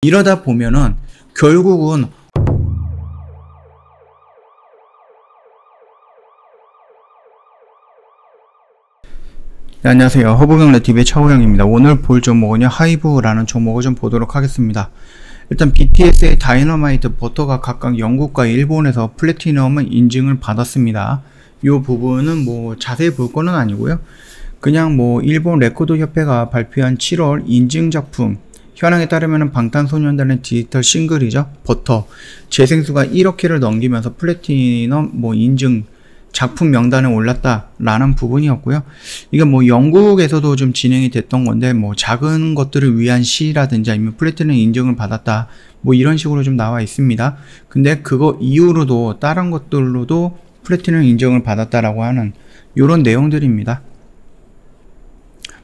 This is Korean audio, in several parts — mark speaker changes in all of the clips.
Speaker 1: 이러다 보면은 결국은 네, 안녕하세요. 허브경래TV의 차우영입니다. 오늘 볼 종목은요, 하이브라는 종목을 좀 보도록 하겠습니다. 일단 BTS의 다이너마이트, 버터가 각각 영국과 일본에서 플래티넘은 인증을 받았습니다. 이 부분은 뭐 자세히 볼 거는 아니고요, 그냥 뭐 일본 레코드 협회가 발표한 7월 인증 작품, 현황에 따르면 방탄소년단의 디지털 싱글이죠, 버터, 재생수가 1억 회를 넘기면서 플래티넘 뭐 인증 작품 명단에 올랐다라는 부분이었고요. 이게 뭐 영국에서도 좀 진행이 됐던 건데, 뭐 작은 것들을 위한 시라든지 아니면 플래티넘 인증을 받았다, 뭐 이런 식으로 좀 나와 있습니다. 근데 그거 이후로도 다른 것들로도 플래티넘 인증을 받았다라고 하는 이런 내용들입니다.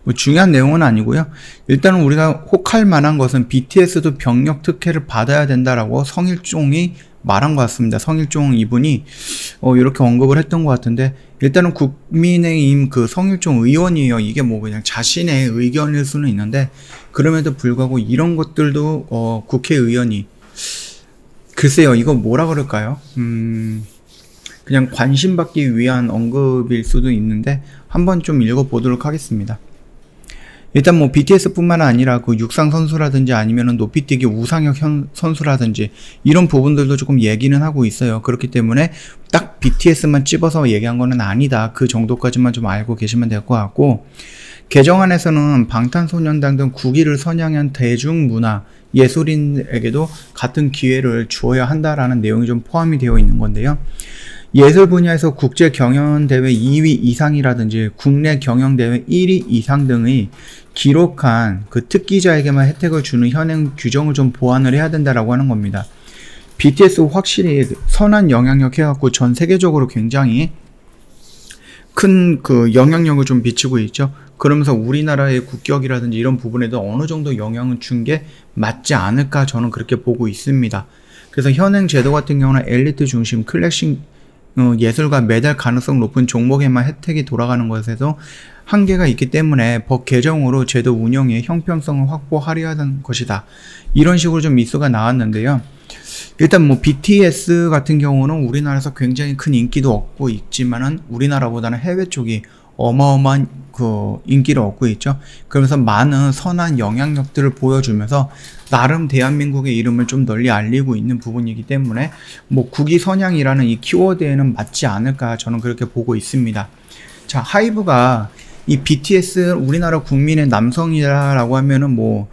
Speaker 1: 뭐 중요한 내용은 아니고요. 일단은 우리가 혹할 만한 것은 BTS도 병역 특혜를 받아야 된다라고 성일종이 말한 것 같습니다. 성일종 이분이 이렇게 언급을 했던 것 같은데, 일단은 국민의힘 그 성일종 의원이에요. 이게 뭐 그냥 자신의 의견일 수는 있는데, 그럼에도 불구하고 이런 것들도 국회의원이, 글쎄요, 이거 뭐라 그럴까요? 그냥 관심받기 위한 언급일 수도 있는데, 한번 좀 읽어보도록 하겠습니다. 일단 뭐 BTS 뿐만 아니라 그 육상 선수라든지 아니면은 높이뛰기 우상혁 선수라든지 이런 부분들도 조금 얘기는 하고 있어요. 그렇기 때문에 딱 BTS만 찝어서 얘기한 거는 아니다, 그 정도까지만 좀 알고 계시면 될 것 같고, 개정안에서는 방탄소년단 등 국위를 선양한 대중문화 예술인에게도 같은 기회를 주어야 한다라는 내용이 좀 포함이 되어 있는 건데요. 예술 분야에서 국제 경연대회 2위 이상이라든지 국내 경연대회 1위 이상 등의 기록한 그 특기자에게만 혜택을 주는 현행 규정을 좀 보완을 해야 된다라고 하는 겁니다. BTS 확실히 선한 영향력 해갖고 전 세계적으로 굉장히 큰 그 영향력을 좀 미치고 있죠. 그러면서 우리나라의 국격이라든지 이런 부분에도 어느 정도 영향을 준 게 맞지 않을까, 저는 그렇게 보고 있습니다. 그래서 현행 제도 같은 경우는 엘리트 중심 클래식 예술과 메달 가능성 높은 종목에만 혜택이 돌아가는 것에도 한계가 있기 때문에 법 개정으로 제도 운영의 형평성을 확보하려 하는 것이다, 이런 식으로 좀 미수가 나왔는데요. 일단 뭐 BTS 같은 경우는 우리나라에서 굉장히 큰 인기도 얻고 있지만은 우리나라보다는 해외 쪽이 어마어마한 그 인기를 얻고 있죠. 그러면서 많은 선한 영향력들을 보여주면서 나름 대한민국의 이름을 좀 널리 알리고 있는 부분이기 때문에 뭐 국위 선양이라는 이 키워드에는 맞지 않을까, 저는 그렇게 보고 있습니다. 자, 하이브가 이 BTS 우리나라 국민의 남성이라고 하면은 뭐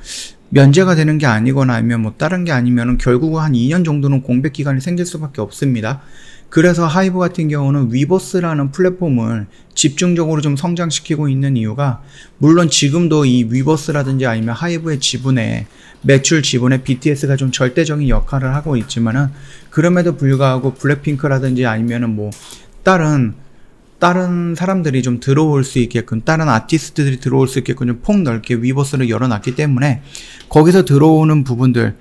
Speaker 1: 면제가 되는 게 아니거나 아니면 뭐 다른 게 아니면은 결국은 한 2년 정도는 공백 기간이 생길 수밖에 없습니다. 그래서 하이브 같은 경우는 위버스라는 플랫폼을 집중적으로 좀 성장시키고 있는 이유가, 물론 지금도 이 위버스라든지 아니면 하이브의 지분에, 매출 지분에 BTS가 좀 절대적인 역할을 하고 있지만은, 그럼에도 불구하고 블랙핑크라든지 아니면은 뭐 다른 사람들이 좀 들어올 수 있게끔, 다른 아티스트들이 들어올 수 있게끔 좀 폭넓게 위버스를 열어놨기 때문에 거기서 들어오는 부분들,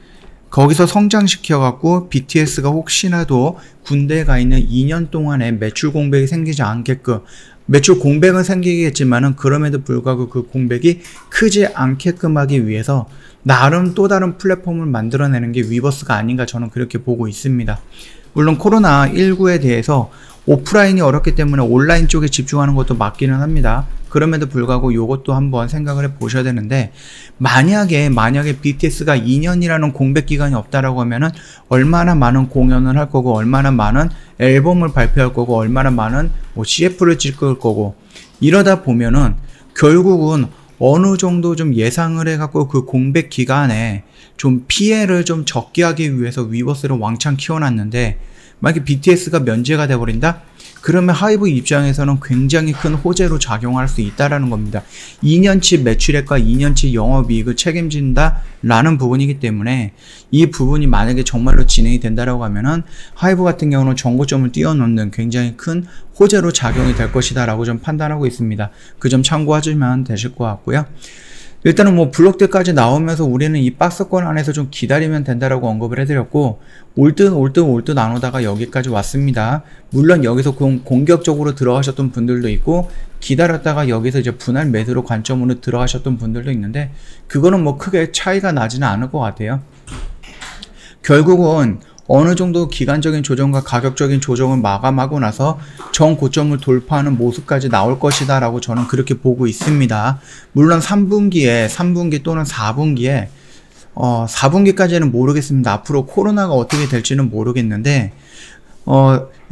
Speaker 1: 거기서 성장시켜갖고 BTS가 혹시나도 군대에 가 있는 2년 동안에 매출 공백이 생기지 않게끔, 매출 공백은 생기겠지만은 그럼에도 불구하고 그 공백이 크지 않게끔 하기 위해서 나름 또 다른 플랫폼을 만들어내는 게 위버스가 아닌가, 저는 그렇게 보고 있습니다. 물론 코로나19에 대해서 오프라인이 어렵기 때문에 온라인 쪽에 집중하는 것도 맞기는 합니다. 그럼에도 불구하고 이것도 한번 생각을 해 보셔야 되는데, 만약에 BTS가 2년이라는 공백 기간이 없다라고 하면은 얼마나 많은 공연을 할 거고, 얼마나 많은 앨범을 발표할 거고, 얼마나 많은 뭐 CF를 찍을 거고, 이러다 보면은 결국은 어느 정도 좀 예상을 해갖고 그 공백 기간에 좀 피해를 좀 적게 하기 위해서 위버스를 왕창 키워놨는데, 만약에 BTS가 면제가 돼버린다? 그러면 하이브 입장에서는 굉장히 큰 호재로 작용할 수 있다라는 겁니다. 2년치 매출액과 2년치 영업이익을 책임진다 라는 부분이기 때문에, 이 부분이 만약에 정말로 진행이 된다라고 하면은 하이브 같은 경우는 정고점을 뛰어넘는 굉장히 큰 호재로 작용이 될 것이다 라고 좀 판단하고 있습니다. 그 점 참고하시면 되실 것 같고요. 일단은 뭐 블록들까지 나오면서 우리는 이 박스권 안에서 좀 기다리면 된다라고 언급을 해드렸고, 올 듯 안 오다가 여기까지 왔습니다. 물론 여기서 공격적으로 들어가셨던 분들도 있고, 기다렸다가 여기서 이제 분할 매수로 관점으로 들어가셨던 분들도 있는데, 그거는 뭐 크게 차이가 나지는 않을 것 같아요. 결국은 어느 정도 기간적인 조정과 가격적인 조정을 마감하고 나서 정고점을 돌파하는 모습까지 나올 것이다 라고 저는 그렇게 보고 있습니다. 물론 3분기 또는 4분기에 4분기까지는 모르겠습니다. 앞으로 코로나가 어떻게 될지는 모르겠는데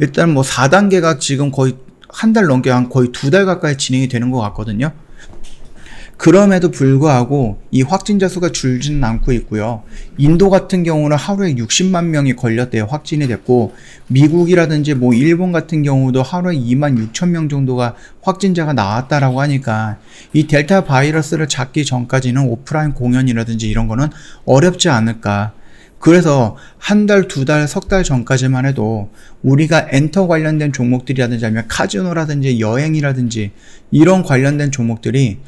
Speaker 1: 일단 뭐 4단계가 지금 거의 한 달 넘게 거의 2달 가까이 진행이 되는 것 같거든요. 그럼에도 불구하고 이 확진자 수가 줄지는 않고 있고요. 인도 같은 경우는 하루에 60만 명이 걸렸대요. 확진이 됐고, 미국이라든지 뭐 일본 같은 경우도 하루에 2만 6천 명 정도가 확진자가 나왔다라고 하니까 이 델타 바이러스를 잡기 전까지는 오프라인 공연이라든지 이런 거는 어렵지 않을까. 그래서 한 달, 2달, 3달 전까지만 해도 우리가 엔터 관련된 종목들이라든지 아니면 카지노라든지 여행이라든지 이런 관련된 종목들이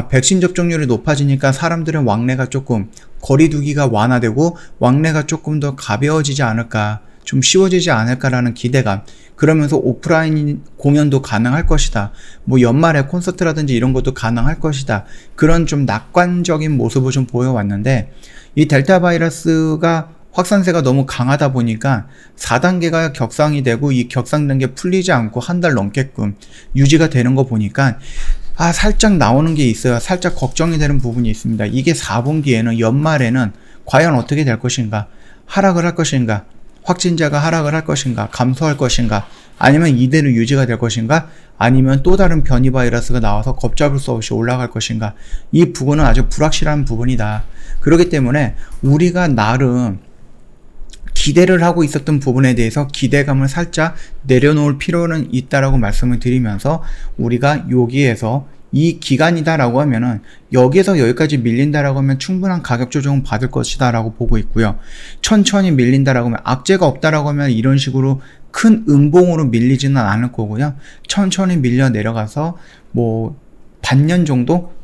Speaker 1: 백신 접종률이 높아지니까 사람들은 왕래가 조금 거리두기가 완화되고 왕래가 조금 더 가벼워지지 않을까, 좀 쉬워지지 않을까라는 기대감, 그러면서 오프라인 공연도 가능할 것이다, 뭐 연말에 콘서트라든지 이런 것도 가능할 것이다, 그런 좀 낙관적인 모습을 좀 보여왔는데, 이 델타 바이러스가 확산세가 너무 강하다 보니까 4단계가 격상이 되고 이 격상된 게 풀리지 않고 한 달 넘게끔 유지가 되는 거 보니까 살짝 나오는 게 있어요. 살짝 걱정이 되는 부분이 있습니다. 이게 4분기에는 연말에는 과연 어떻게 될 것인가, 하락을 할 것인가, 확진자가 하락을 할 것인가, 감소할 것인가, 아니면 이대로 유지가 될 것인가, 아니면 또 다른 변이 바이러스가 나와서 걷잡을 수 없이 올라갈 것인가, 이 부분은 아주 불확실한 부분이다. 그렇기 때문에 우리가 나름 기대를 하고 있었던 부분에 대해서 기대감을 살짝 내려놓을 필요는 있다라고 말씀을 드리면서, 우리가 여기에서 이 기간이다라고 하면은 여기에서 여기까지 밀린다라고 하면 충분한 가격 조정은 받을 것이다 라고 보고 있고요. 천천히 밀린다라고 하면, 악재가 없다라고 하면 이런 식으로 큰 음봉으로 밀리지는 않을 거고요. 천천히 밀려 내려가서 뭐 반년 정도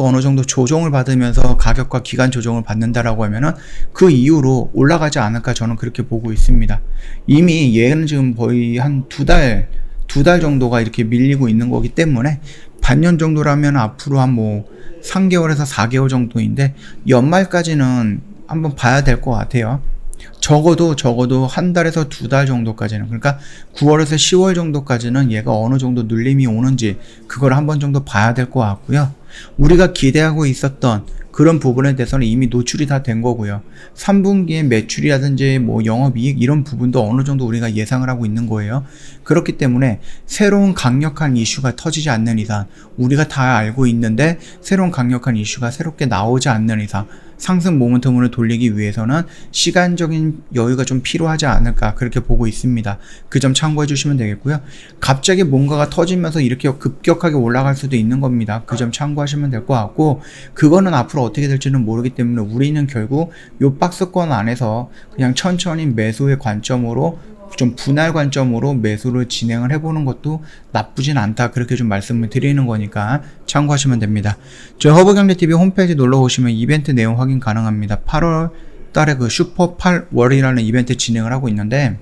Speaker 1: 어느 정도 조정을 받으면서 가격과 기간 조정을 받는다라고 하면은 그 이후로 올라가지 않을까, 저는 그렇게 보고 있습니다. 이미 얘는 지금 거의 한 두 달 정도가 이렇게 밀리고 있는 거기 때문에 반년 정도라면 앞으로 한 뭐 3개월에서 4개월 정도인데, 연말까지는 한번 봐야 될 것 같아요. 적어도 한 달에서 2달 정도까지는, 그러니까 9월에서 10월 정도까지는 얘가 어느 정도 눌림이 오는지 그걸 한번 정도 봐야 될 것 같고요. 우리가 기대하고 있었던 그런 부분에 대해서는 이미 노출이 다 된 거고요. 3분기에 매출이라든지 뭐 영업이익 이런 부분도 어느 정도 우리가 예상을 하고 있는 거예요. 그렇기 때문에 새로운 강력한 이슈가 터지지 않는 이상, 우리가 다 알고 있는데 새로운 강력한 이슈가 새롭게 나오지 않는 이상 상승 모멘텀으로 돌리기 위해서는 시간적인 여유가 좀 필요하지 않을까, 그렇게 보고 있습니다. 그 점 참고해 주시면 되겠고요. 갑자기 뭔가가 터지면서 이렇게 급격하게 올라갈 수도 있는 겁니다. 그 점 참고하시면 될 것 같고, 그거는 앞으로 어떻게 될지는 모르기 때문에 우리는 결국 요 박스권 안에서 그냥 천천히 매수의 관점으로, 좀 분할 관점으로 매수를 진행을 해보는 것도 나쁘진 않다, 그렇게 좀 말씀을 드리는 거니까 참고하시면 됩니다. 저희 허브경제TV 홈페이지 놀러 오시면 이벤트 내용 확인 가능합니다. 8월 달에 그 슈퍼 8월이라는 이벤트 진행을 하고 있는데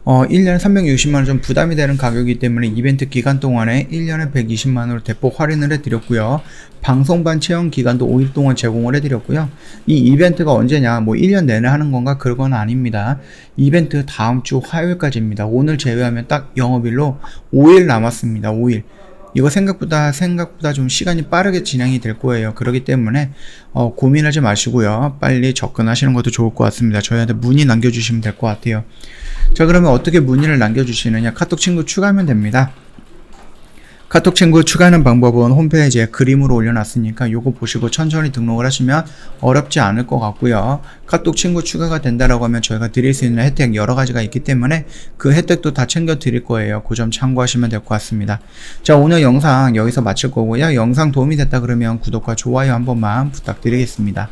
Speaker 1: 1년에 360만원 좀 부담이 되는 가격이기 때문에 이벤트 기간 동안에 1년에 120만원으로 대폭 할인을 해드렸고요. 방송반 체험 기간도 5일 동안 제공을 해드렸고요. 이 이벤트가 언제냐, 뭐 1년 내내 하는 건가, 그건 아닙니다. 이벤트 다음 주 화요일까지입니다. 오늘 제외하면 딱 영업일로 5일 남았습니다. 5일. 이거 생각보다 좀 시간이 빠르게 진행이 될 거예요. 그렇기 때문에 고민하지 마시고요. 빨리 접근하시는 것도 좋을 것 같습니다. 저희한테 문의 남겨주시면 될 것 같아요. 자, 그러면 어떻게 문의를 남겨주시느냐, 카톡 친구 추가하면 됩니다. 카톡 친구 추가하는 방법은 홈페이지에 그림으로 올려놨으니까 요거 보시고 천천히 등록을 하시면 어렵지 않을 것 같고요. 카톡 친구 추가가 된다라고 하면 저희가 드릴 수 있는 혜택 여러 가지가 있기 때문에 그 혜택도 다 챙겨 드릴 거예요. 그 점 참고하시면 될 것 같습니다. 자, 오늘 영상 여기서 마칠 거고요. 영상 도움이 됐다 그러면 구독과 좋아요 한 번만 부탁드리겠습니다.